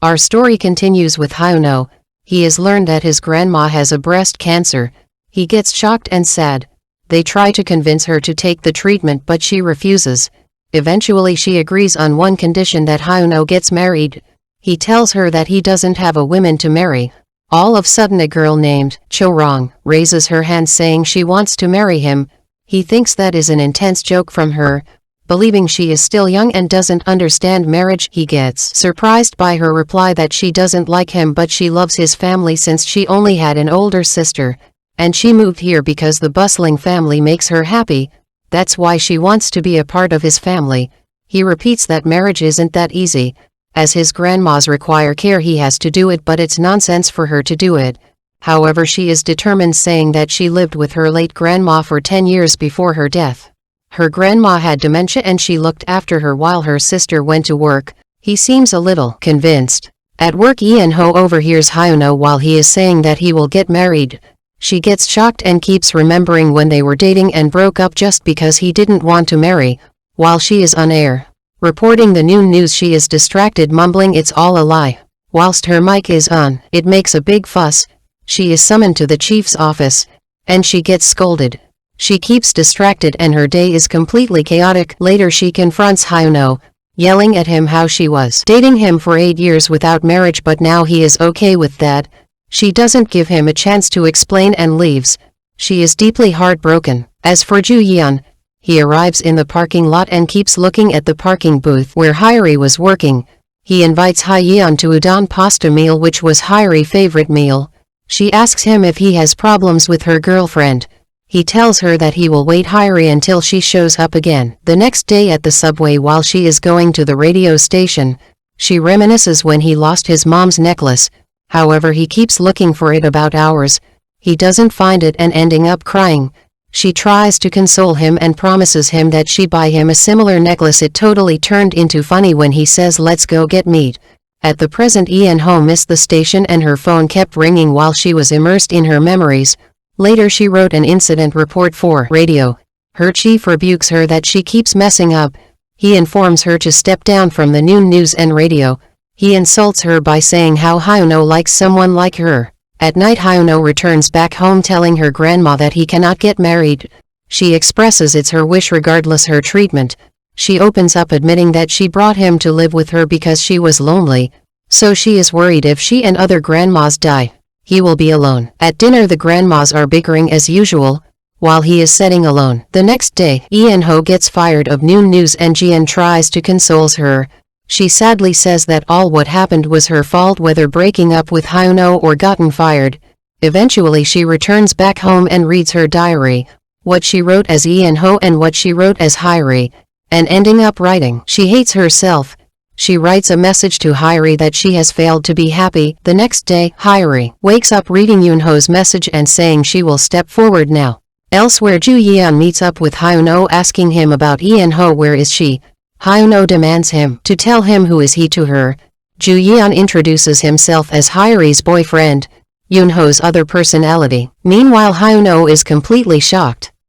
Our story continues with Hyuno. He has learned that his grandma has a breast cancer. He gets shocked and sad. They try to convince her to take the treatment but she refuses. Eventually she agrees on one condition, that Hyuno gets married. He tells her that he doesn't have a woman to marry. All of a sudden a girl named Chorong raises her hand saying she wants to marry him. He thinks that is an intense joke from her. Believing she is still young and doesn't understand marriage, he gets surprised by her reply that she doesn't like him but she loves his family since she only had an older sister. And she moved here because the bustling family makes her happy. That's why she wants to be a part of his family. He repeats that marriage isn't that easy. As his grandmas require care, he has to do it, but it's nonsense for her to do it. However, she is determined, saying that she lived with her late grandma for 10 years before her death. Her grandma had dementia and she looked after her while her sister went to work. He seems a little convinced. At work, Ian-ho overhears Hyuno while he is saying that he will get married. She gets shocked and keeps remembering when they were dating and broke up just because he didn't want to marry. While she is on air reporting the new news, she is distracted, mumbling it's all a lie. Whilst her mic is on, it makes a big fuss. She is summoned to the chief's office, and she gets scolded. She keeps distracted and her day is completely chaotic. Later she confronts Hyuno, yelling at him how she was dating him for 8 years without marriage but now he is okay with that. She doesn't give him a chance to explain and leaves. She is deeply heartbroken. As for Ju-yeon, he arrives in the parking lot and keeps looking at the parking booth where Hyeri was working. He invites Hyeon to udon pasta meal, which was Hyeri's favorite meal. She asks him if he has problems with her girlfriend. He tells her that he will wait Hyeri until she shows up again. The next day at the subway, while she is going to the radio station, she reminisces when he lost his mom's necklace. However, he keeps looking for it about hours. He doesn't find it and ending up crying. She tries to console him and promises him that she buy him a similar necklace. It totally turned into funny when he says let's go get meat. At the present, Ian-ho missed the station and her phone kept ringing while she was immersed in her memories. Later she wrote an incident report for radio. Her chief rebukes her that she keeps messing up. He informs her to step down from the noon news and radio. He insults her by saying how Hyuno likes someone like her. At night, Hyuno returns back home telling her grandma that he cannot get married. She expresses it's her wish regardless her treatment. She opens up admitting that she brought him to live with her because she was lonely. So she is worried if she and other grandmas die, he will be alone. At dinner, the grandmas are bickering as usual, while he is sitting alone. The next day, Ian-ho gets fired of noon news and Jian tries to console her. She sadly says that all what happened was her fault, whether breaking up with Hyuno or gotten fired. Eventually she returns back home and reads her diary, what she wrote as Ian-ho and what she wrote as Hyeri, and ending up writing she hates herself. She writes a message to Hyeri that she has failed to be happy. The next day, Hyeri wakes up reading Yoonho's message and saying she will step forward now. Elsewhere, Ju-yeon meets up with Hyuno asking him about Ian-ho. Where is she? Hyuno demands him to tell him who is he to her. Ju-yeon introduces himself as Hyeri's boyfriend, Yoonho's other personality. Meanwhile, Hyuno is completely shocked.